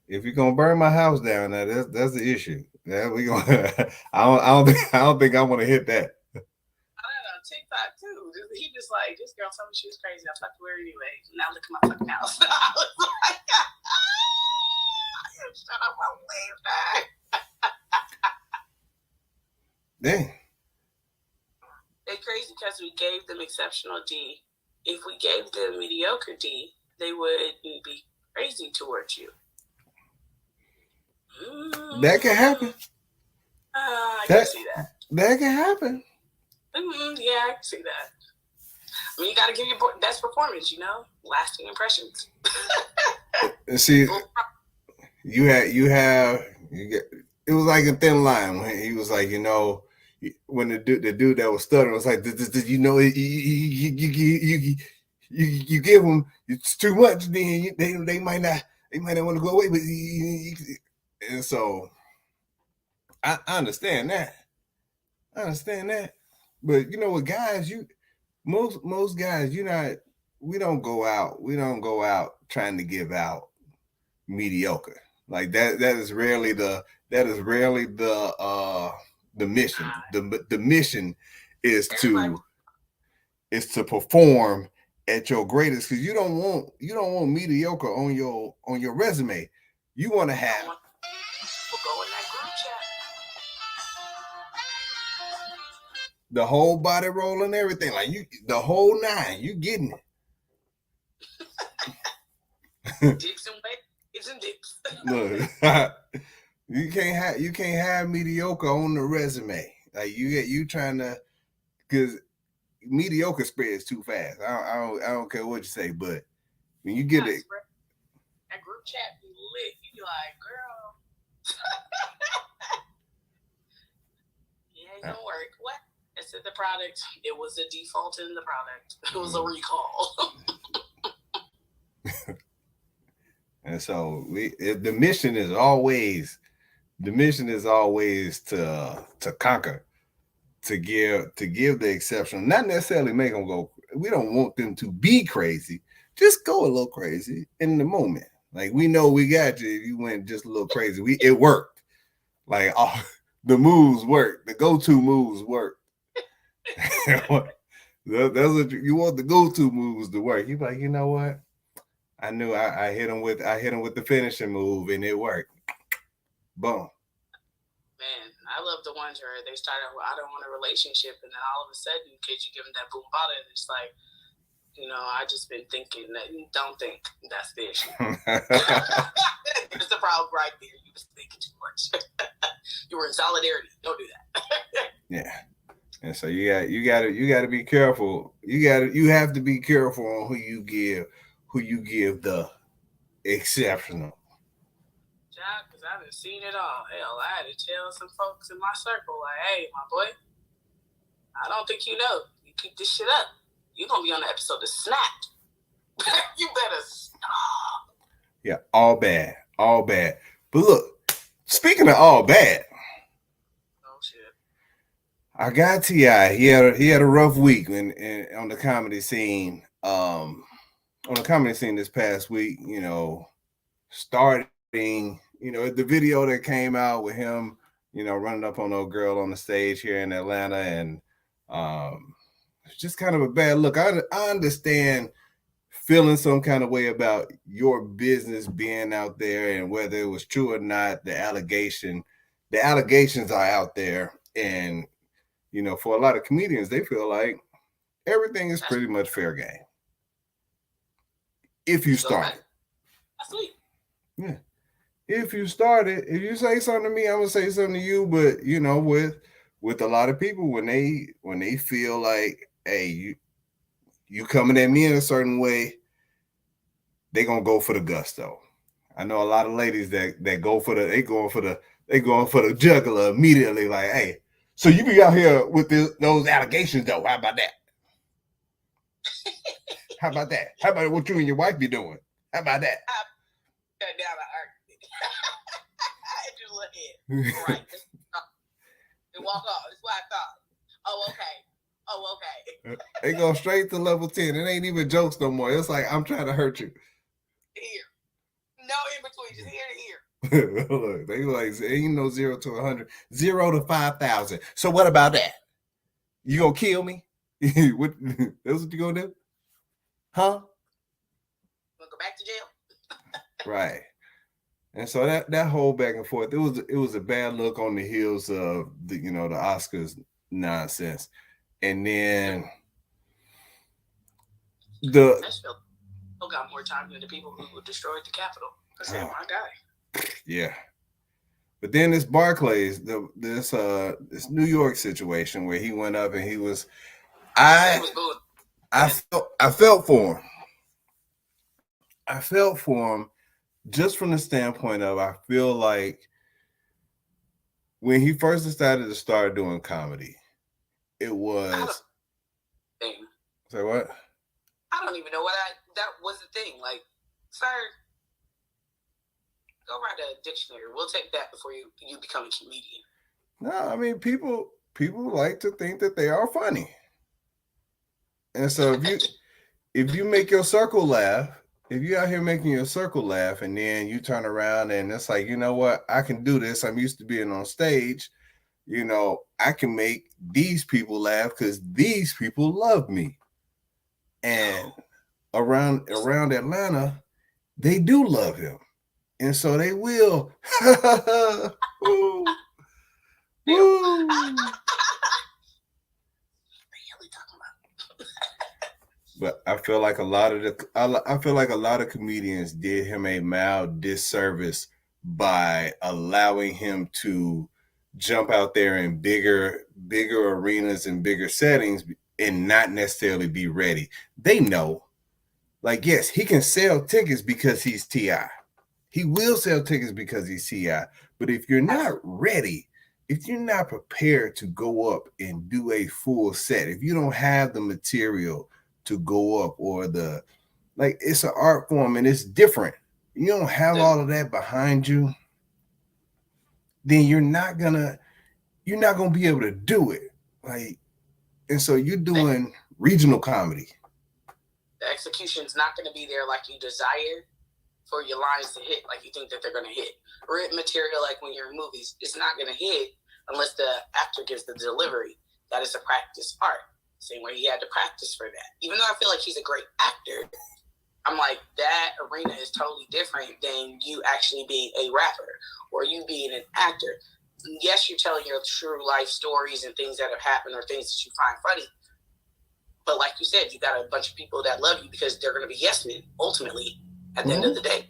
If you're gonna burn my house down, now that's the issue. Yeah, we gonna. I don't think I want to hit that. I don't know, TikTok too. He just like, this girl told me she was crazy. I fucked with her anyway. Now look at my fucking house. I was like, shut up, I'm leaving that. Dang. They're crazy because we gave them exceptional D. If we gave them mediocre D, they would be crazy towards you. That can happen. I can see that. That can happen. Yeah, I can see that. I mean, you got to give your best performance, lasting impressions. And see, you get. It was like a thin line when he was like, when the dude that was stuttering was like, you give them it's too much, then they might not want to go away. But and so I understand that. But with guys, most guys, we don't go out trying to give out mediocre. Like that is rarely the mission. The mission is to perform at your greatest, because you don't want mediocre on your resume. You want to have. We'll go in that group chat. The whole body roll and everything, like the whole nine. You getting it? Dicks and waves and dicks. Look, you can't have mediocre on the resume. Like you trying to, because mediocre spreads too fast. I don't care what you say, but when you get it, that group chat be lit. You be like, girl, yeah, it don't work. What? It's the product. It was a default in the product. It was a recall. And so the mission is always to conquer, to give the exception, not necessarily make them go. We don't want them to be crazy. Just go a little crazy in the moment. Like, we know we got you. If you went just a little crazy, it worked. Like, the moves worked. The go-to moves worked. That's what you want, the go-to moves to work. You're like, you know what? I knew I hit him with the finishing move, and it worked. Boom. Man, I love the ones where they start out with, I don't want a relationship, and then all of a sudden, because you give them that boom bada, it's like, I just been thinking that you don't think. That's the issue. It's the problem right there. You was thinking too much. You were in solidarity. Don't do that. Yeah. And so you got to be careful. You have to be careful on who you give the exceptional. Yeah, because I've seen it all. Hell, I had to tell some folks in my circle, like, hey, my boy, I don't think you know. You keep this shit up, you're going to be on the episode of Snapped. You better stop. Yeah, all bad. But look, speaking of all bad. Oh, shit. Our guy T.I., he had a rough week on the comedy scene. This past week, starting, the video that came out with him, running up on a girl on the stage here in Atlanta, and it's just kind of a bad look. I understand feeling some kind of way about your business being out there, and whether it was true or not, the allegations are out there, and for a lot of comedians, they feel like everything is pretty much fair game. If you start it. That's sweet. Yeah. If you start it, if you say something to me, I'm gonna say something to you. But you know, with a lot of people, when they feel like, hey, you coming at me in a certain way, they gonna go for the gusto. I know a lot of ladies that go for the they going for the jugular immediately. Like, hey, so you be out here with those allegations though? How about that? How about that? How about what you and your wife be doing? How about that? Shut down the argument. Just look at right. And walk off. That's what I thought. Oh, okay. They go straight to level 10. It ain't even jokes no more. It's like, I'm trying to hurt you. Here. No in between. Just here to here. Look, they like, ain't no 0 to 100. 0 to 5,000. So what about that? You gonna kill me? That's what you gonna do? Huh? Gonna go back to jail? Right. And so that whole back and forth, it was a bad look on the heels of the Oscars nonsense. And then still got more time than the people who destroyed the Capitol. I said, my guy. Yeah. But then this Barclays, this New York situation where he went up and he was I felt for him. I felt for him just from the standpoint of, I feel like when he first decided to start doing comedy, it was say what? I don't even know what that was the thing. Like, sir, go write a dictionary. We'll take that before you become a comedian. No, I mean people like to think that they are funny. And so if you make your circle laugh, if you out here making your circle laugh and then you turn around and it's like, you know what, I can do this. I'm used to being on stage. You know, I can make these people laugh because these people love me. And around Atlanta, they do love him. And so they will. Woo. Woo. But I feel like a lot of comedians did him a mild disservice by allowing him to jump out there in bigger arenas and bigger settings and not necessarily be ready. They know, like, yes, he can sell tickets because he's T.I. He will sell tickets because he's T.I. But if you're not ready, if you're not prepared to go up and do a full set, if you don't have the material to go up, or it's an art form and it's different, you don't have all of that behind you, then you're not gonna be able to do it. Like, and so you're doing regional comedy. The execution's not going to be there like you desire for your lines to hit, like you think that they're going to hit. Written material, like when you're in movies, it's not going to hit unless the actor gives the delivery. That is a practice art. Same way he had to practice for that. Even though I feel like he's a great actor, I'm like, that arena is totally different than you actually being a rapper or you being an actor. Yes, you're telling your true life stories and things that have happened or things that you find funny. But like you said, you got a bunch of people that love you because they're going to be yes men ultimately at the end of the day.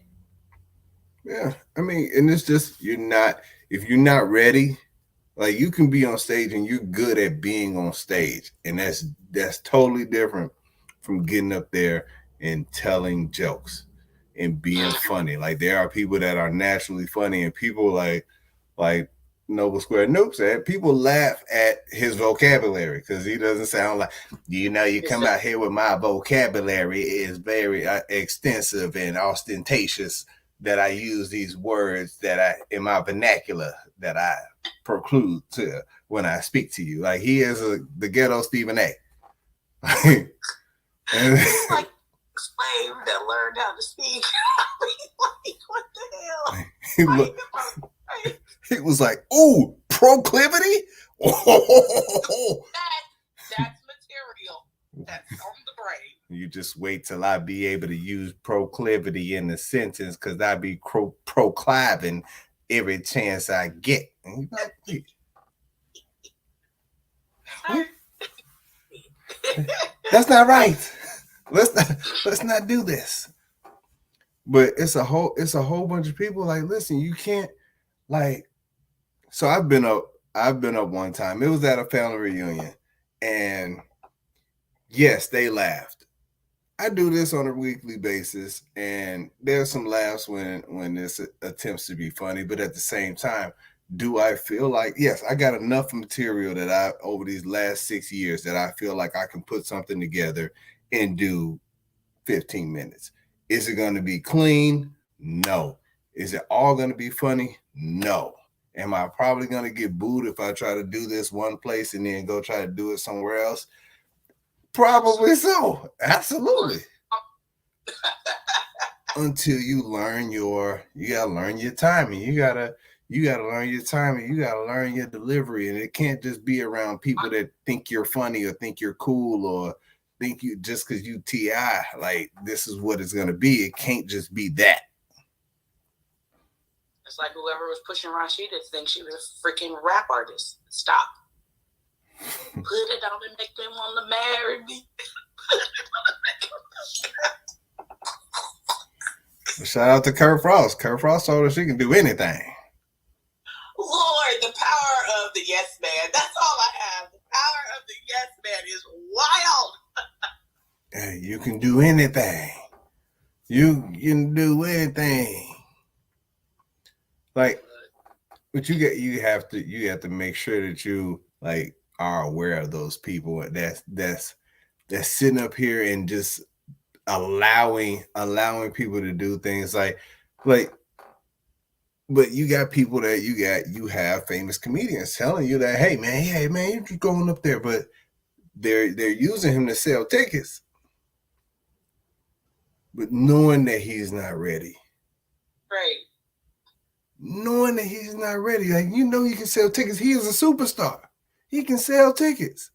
Yeah. I mean, and it's just, if you're not ready, like, you can be on stage and you're good at being on stage. And that's totally different from getting up there and telling jokes and being funny. Like, there are people that are naturally funny, and people like Noble Square Nope said, people laugh at his vocabulary because he doesn't sound like, you come out here with my vocabulary is very extensive and ostentatious, that I use these words that in my vernacular that I preclude to when I speak to you. Like, he is the ghetto Stephen A. And it's like a slave that learned how to speak. Like, what the hell? He was like, ooh, proclivity? Oh. That's material. That's on the brain. You just wait till I be able to use proclivity in the sentence, because I be procliving every chance I get. And like, that's not right. Let's not do this. But it's a whole bunch of people. Like, listen, you can't like. So I've been up one time. It was at a family reunion, and yes, they laughed. I do this on a weekly basis, and there's some laughs when this attempts to be funny, but at the same time, do I feel like yes, I got enough material that I over these last 6 years that I feel like I can put something together and do 15 minutes. Is it going to be clean? No. Is it all going to be funny? No. Am I probably going to get booed if I try to do this one place and then go try to do it somewhere else? Probably so. Absolutely. Until you gotta learn your timing. You gotta learn your timing. You gotta learn your delivery, and it can't just be around people that think you're funny or think you're cool or think you just because you ti like this is what it's gonna be. It can't just be that. It's like whoever was pushing Rashida thinks she was a freaking rap artist. Stop. Put it on and make them want to marry me. Shout out to Kurt Frost. Kurt Frost told her she can do anything. Lord, the power of the yes man. That's all I have. The power of the yes man is wild. Hey, you can do anything. You can do anything. Like, but you have to make sure that you like are aware of those people that's sitting up here and just allowing people to do things like but you got people that you have famous comedians telling you that hey man you're just going up there, but they're using him to sell tickets, but knowing that he's not ready. Right. Knowing that he's not ready, like he can sell tickets. He is a superstar. He can sell tickets.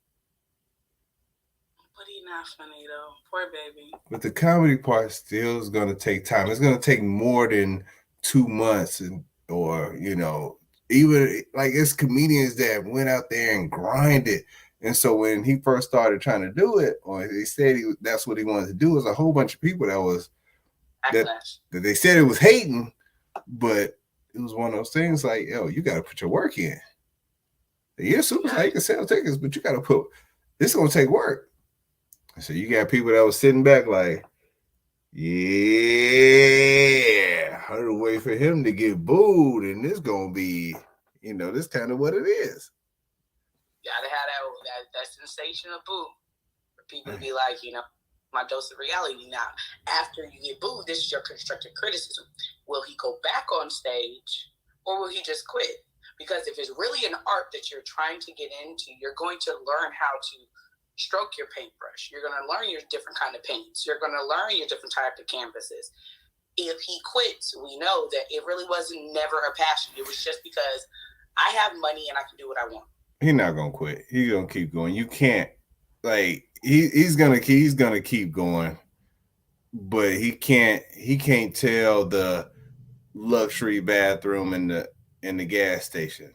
But he's not funny though. Poor baby. But the comedy part still is going to take time. It's going to take more than 2 months, or even like it's comedians that went out there and grinded. And so when he first started trying to do it, or they said that's what he wanted to do, was a whole bunch of people that they said it was hating, but it was one of those things like, yo, you got to put your work in. You're superstar, you can sell tickets, but you got to put. It's going to take work. So you got people that was sitting back like, yeah, I had to wait for him to get booed, and this gonna be, this kind of what it is. Gotta have that sensation of boo for people to be like, my dose of reality. Now, after you get booed, this is your constructive criticism. Will he go back on stage, or will he just quit? Because if it's really an art that you're trying to get into, you're going to learn how to stroke your paintbrush. You're going to learn your different kind of paints. You're going to learn your different type of canvases. If he quits, we know that it really wasn't never a passion. It was just because I have money and I can do what I want. He's not going to quit. He's going to keep going. You can't, like, he's going to keep going, but he can't tell the luxury bathroom in the gas station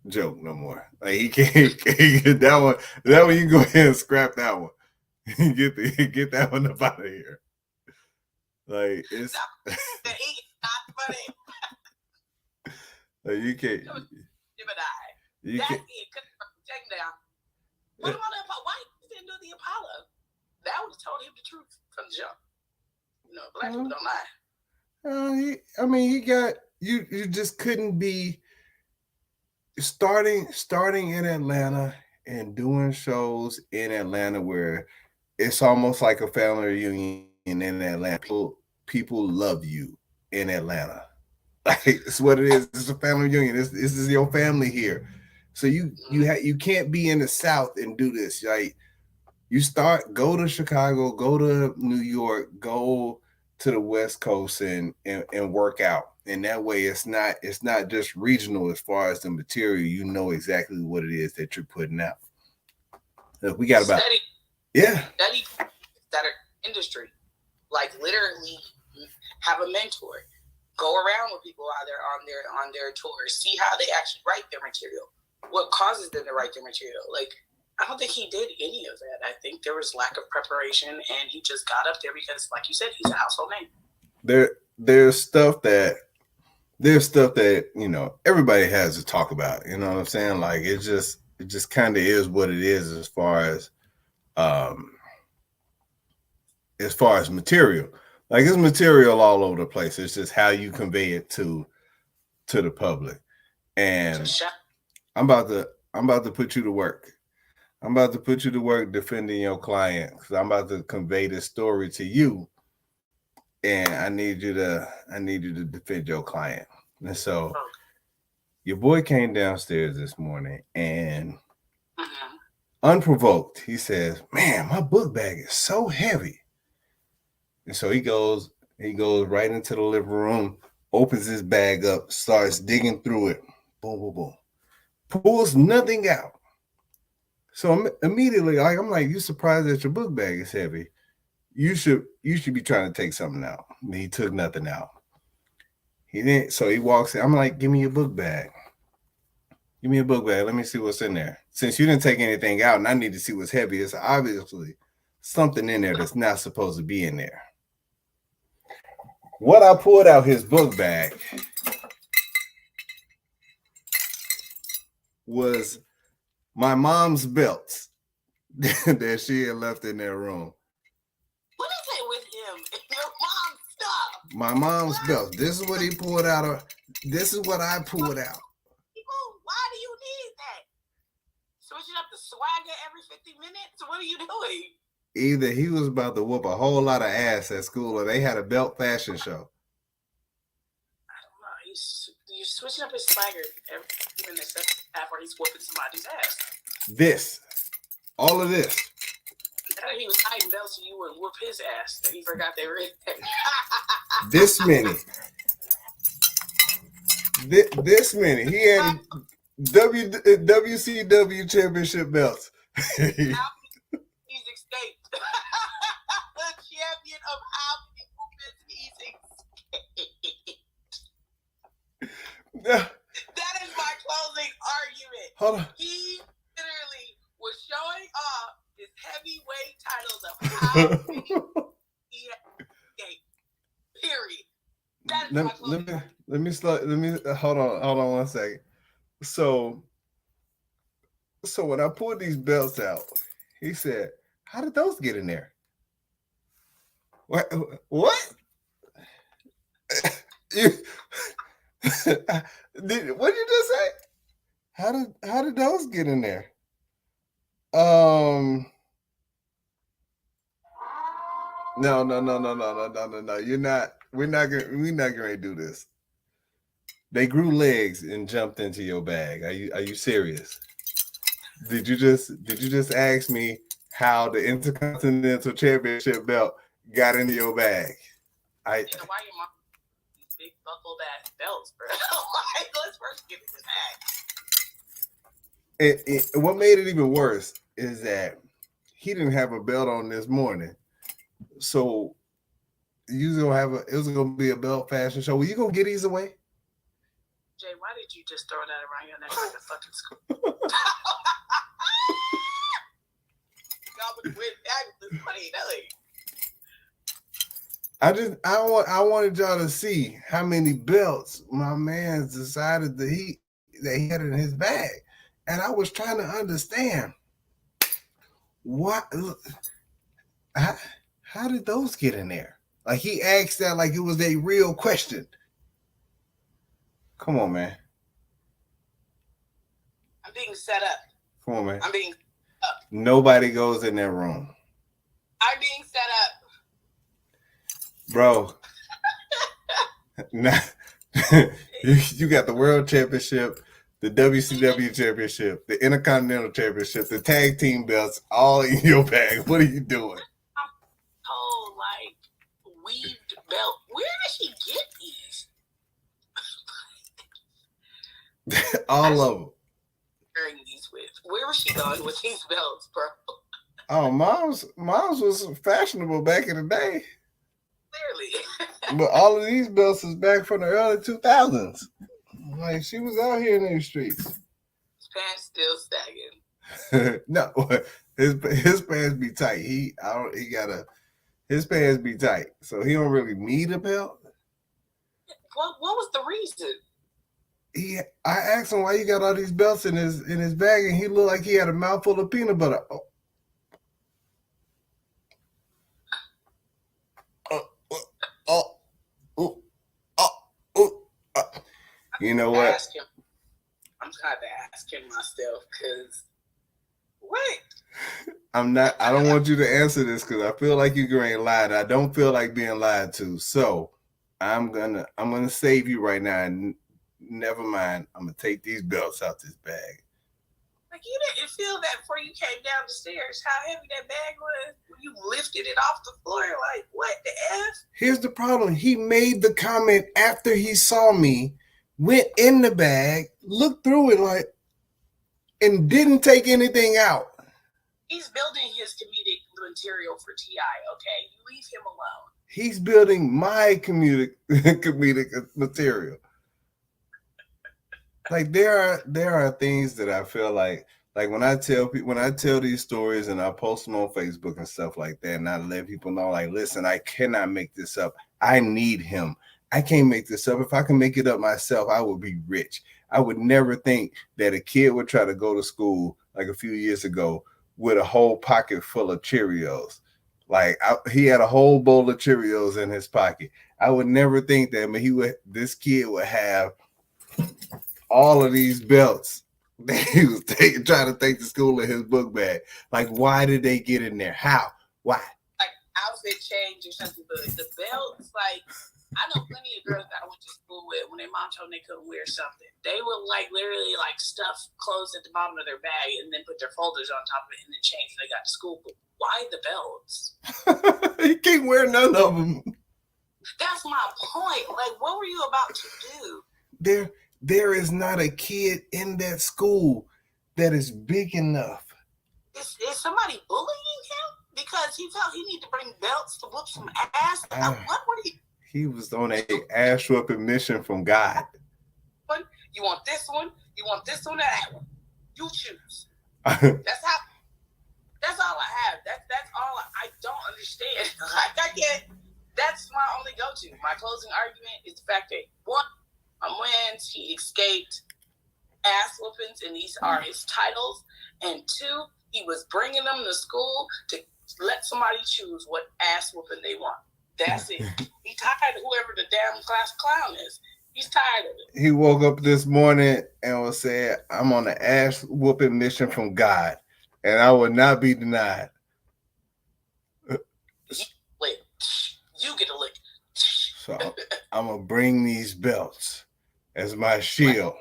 joke no more. Like he can't get that one. That one you go ahead and scrap that one. get that one up out of here. Like it's not funny. Like you can't. You can't. Take him down. What about the Apollo? Why you didn't do the Apollo? That would have told him the truth from the jump. Black people don't lie. He got you. You just couldn't be. Starting in Atlanta and doing shows in Atlanta where it's almost like a family reunion in Atlanta. People love you in Atlanta. Like it's what it is. It's a family reunion. This is your family here. So you can't be in the South and do this. Like go to Chicago, go to New York, go to the West Coast and work out. And that way it's not just regional as far as the material. You know exactly what it is that you're putting out. Look, we got study that industry. Like literally have a mentor. Go around with people out there on their tours. See how they actually write their material. What causes them to write their material. Like I don't think he did any of that. I think there was lack of preparation and he just got up there because like you said, he's a household name. there's stuff that everybody has to talk about. You know what I'm saying? Like it just kind of is what it is um as far as material. Like it's material all over the place. It's just how you convey it to the public. And I'm about to put you to work. I'm about to put you to work defending your client because I'm about to convey this story to you, and I need you to defend your client. And so your boy came downstairs this morning and unprovoked, he says, "Man, my book bag is so heavy." And so he goes right into the living room, opens his bag up, starts digging through it. Boom, boom, boom. Pulls nothing out. So immediately, I'm like, "You surprised that your book bag is heavy? You should be trying to take something out." And he took nothing out. He didn't. So he walks in. I'm like, "Give me your book bag. Give me a book bag. Let me see what's in there. Since you didn't take anything out, and I need to see what's heavy, it's obviously something in there that's not supposed to be in there." What I pulled out his book bag was my mom's belts that she had left in their room. What is it with him and your mom's stuff? My mom's belts. This is what he pulled out. This is what I pulled out. Why do you need that? Switching up the swagger every 50 minutes? What are you doing? Either he was about to whoop a whole lot of ass at school or they had a belt fashion show. I don't know. You're switching up his swagger every 50 minutes after he's whooping somebody's ass. All of this. He was hiding belts so you would whoop his ass that he forgot they were in there. This many. This many. He had WCW championship belts. He's escaped. The champion of how many movements he's escaped. That is my closing argument. Hold on. He literally was showing off his heavyweight titles of how many he escaped. Period. That is my closing argument. Let me hold on 1 second. So when I pulled these belts out, he said, "How did those get in there?" What? What did you just say? How did those get in there? No. You're not. We're not gonna do this. They grew legs and jumped into your bag. Are you serious? Did you just ask me how the Intercontinental Championship belt got into your bag? Why your mom these big buckled ass belts, bro? Like, let's first get into that. What made it even worse is that he didn't have a belt on this morning, so it was gonna be a belt fashion show. Were you gonna get these away? Jay, why did you just throw that around your neck like a fucking school? God would win back with this money, I wanted y'all to see how many belts my man decided that he had in his bag, and I was trying to understand how did those get in there? Like he asked that like it was a real question. Come on, man. I'm being set up. Come on, man. I'm being set up. Nobody goes in their room. I'm being set up. Bro. Nah, you got the World Championship, the WCW Championship, the Intercontinental Championship, the tag team belts, all in your bag. What are you doing? Oh, like weaved belt. Where does he get these? All of them. Wearing these with. Where was she going with these belts, bro? Oh, mom's was fashionable back in the day. Clearly. But all of these belts is back from the early 2000s. Like she was out here in these streets. His pants still sagging. No, his pants be tight. His pants be tight, so he don't really need a belt. What was the reason? I asked him why you got all these belts in his bag, and he looked like he had a mouthful of peanut butter. You know what? I'm trying to ask him myself because what? I don't want you to answer this because I feel like you're going to lie. I don't feel like being lied to. So I'm gonna save you right now. And never mind. I'm gonna take these belts out this bag. Like, you didn't feel that before you came down the stairs, how heavy that bag was when you lifted it off the floor. Like, what the F? Here's the problem. He made the comment after he saw me, went in the bag, looked through it like, and didn't take anything out. He's building his comedic material for T.I., okay? You leave him alone. He's building my comedic material. Like there are things that I feel like when I tell these stories and I post them on Facebook and stuff like that, and I let people know, like, listen, I cannot make this up. I need him. I can't make this up. If I can make it up myself, I would be rich. I would never think that a kid would try to go to school like a few years ago with a whole pocket full of Cheerios. Like he had a whole bowl of Cheerios in his pocket. I would never think that this kid would have all of these belts that he was trying to take to school in his book bag. Like, why did they get in there? How? Why? Like outfit change or something, but the belts, like, I know plenty of girls that I went to school with when their mom told them they couldn't wear something. They would like literally like stuff clothes at the bottom of their bag and then put their folders on top of it and then change when they got to school. But why the belts? You can't wear none of them. That's my point. Like, what were you about to do? There is not a kid in that school that is big enough. Is somebody bullying him because he felt he needed to bring belts to whoop some ass? What were you? He was on a ass whooping mission from God. You want this one? You want this one or that one? You choose. That's all I have. That's all I don't understand. I can't. That's my only go-to. My closing argument is the fact that one, wins, he escaped ass whoopings, and these are his titles. And two, he was bringing them to school to let somebody choose what ass whooping they want. That's it. He tired of whoever the damn class clown is. He's tired of it. He woke up this morning and was saying, I'm on an ass whooping mission from God, and I will not be denied. You get a lick. So I'm going to bring these belts as my shield.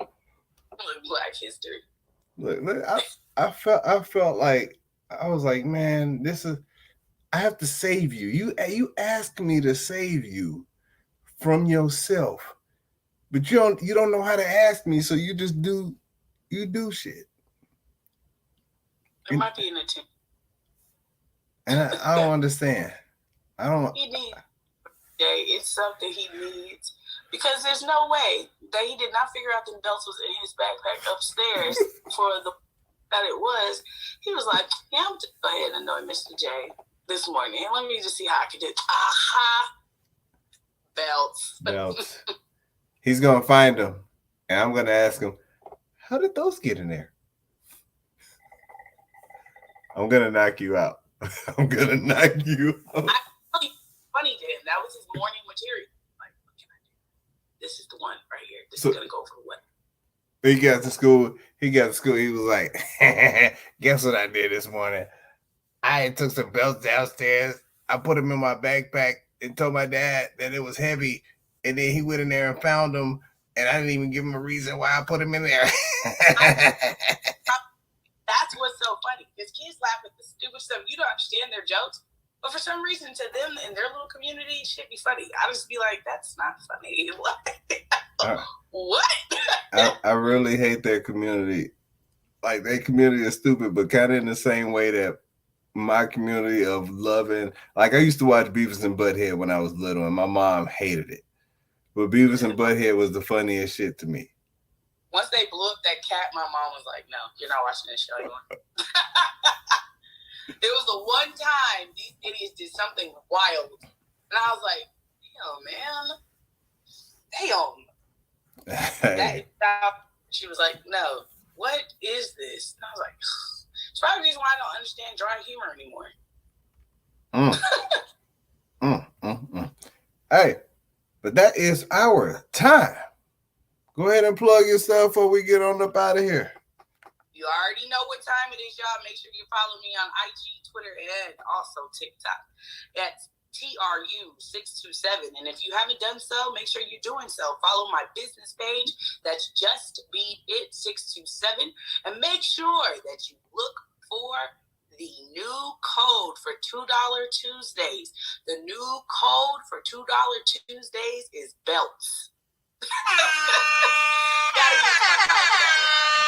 Black history. Look, I felt like, I was like, man, I have to save you. You asked me to save you from yourself, but you don't know how to ask me, so you just do shit. It might be an attempt. And I don't understand. He needs. It's something he needs because there's no way that he did not figure out the belts was in his backpack upstairs for the that it was. He was like, yeah, I'm just go ahead and annoy Mr. J this morning. Let me just see how I can do it. Belts. He's gonna find them, and I'm gonna ask him, how did those get in there? I'm gonna knock you out. I'm gonna knock you out. Funny to him. That was his morning material. Like, what can I do? This is the one right here. This is gonna go for what? He got to school. He was like, guess what I did this morning? I took some belts downstairs. I put them in my backpack and told my dad that it was heavy. And then he went in there and found them. And I didn't even give him a reason why I put them in there. That's what's so funny. Because kids laugh at the stupid stuff. You don't understand their jokes. But for some reason, to them in their little community, it should be funny. I just be like, that's not funny. What? I really hate their community. Like, their community is stupid, but kind of in the same way that my community of loving, like, I used to watch Beavis and Butthead when I was little, and my mom hated it. But Beavis and Butthead was the funniest shit to me. Once they blew up that cat, my mom was like, no, you're not watching this show anymore. There was the one time these idiots did something wild, and I was like, "Hell, man, damn. Hey. She was like, no, what is this? And I was like, it's probably the reason why I don't understand dry humor anymore. Hey, but that is our time. Go ahead and plug yourself before we get on up out of here. You already know what time it is, y'all. Make sure you follow me on IG, Twitter, and also TikTok. That's TRU627. And if you haven't done so, make sure you're doing so. Follow my business page. That's Just Be It 627. And make sure that you look for the new code for $2 Tuesdays. The new code for $2 Tuesdays is belts.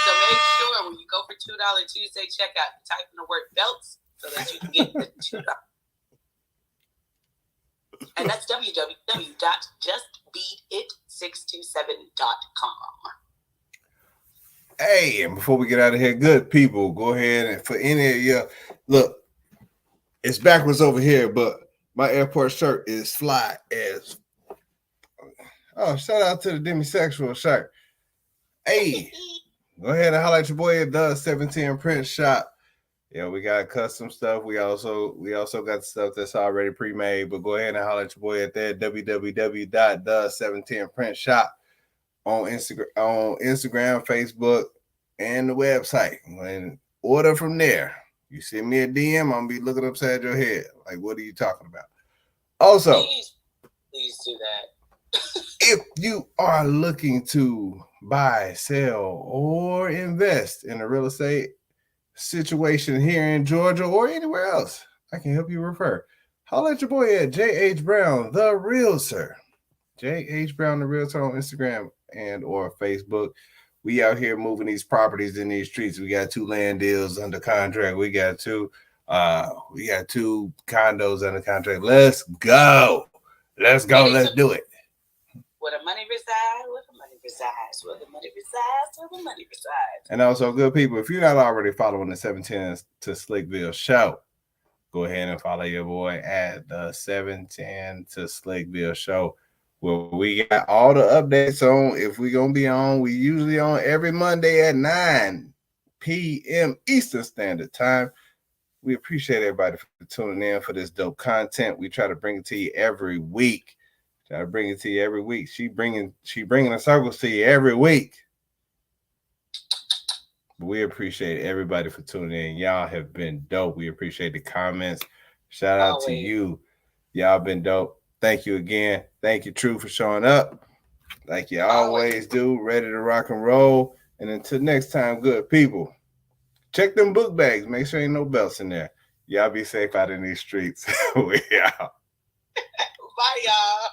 So make sure when you go for $2 Tuesday checkout, you type in the word belts so that you can get the $2. And that's www.justbeatit627.com. Hey, and before we get out of here, good people, go ahead and for any of you, look, it's backwards over here, but my airport shirt is fly as. Oh, shout out to the demisexual shirt. Hey, go ahead and holler at your boy at the 710 Print Shop. Yeah, we got custom stuff. We also got stuff that's already pre-made, but go ahead and holler at your boy at that www.the710Print Shop on Instagram, Facebook, and the website. And order from there. You send me a DM, I'm gonna be looking upside your head. Like, what are you talking about? Also, please do that. If you are looking to buy, sell, or invest in a real estate situation here in Georgia or anywhere else, I can help you refer. Holler at your boy at J.H. Brown, the Realtor. J.H. Brown, the Realtor on Instagram and or Facebook. We out here moving these properties in these streets. We got 2 land deals under contract. We got 2 condos under contract. Let's go. Let's do it. Where the money resides, where the money resides, where the money resides, where the money resides. And also, good people, if you're not already following the 710 to Slickville show, go ahead and follow your boy at the 710 to Slickville show, where we got all the updates on. If we're going to be on, we usually on every Monday at 9 p.m. Eastern Standard Time. We appreciate everybody for tuning in for this dope content. We try to bring it to you every week. She bringing the circles to you every week. But we appreciate everybody for tuning in. Y'all have been dope. We appreciate the comments. Shout out to you. Y'all been dope. Thank you again. Thank you, True, for showing up. Like you always do. Ready to rock and roll. And until next time, good people, check them book bags. Make sure ain't no belts in there. Y'all be safe out in these streets. We out. Bye, y'all.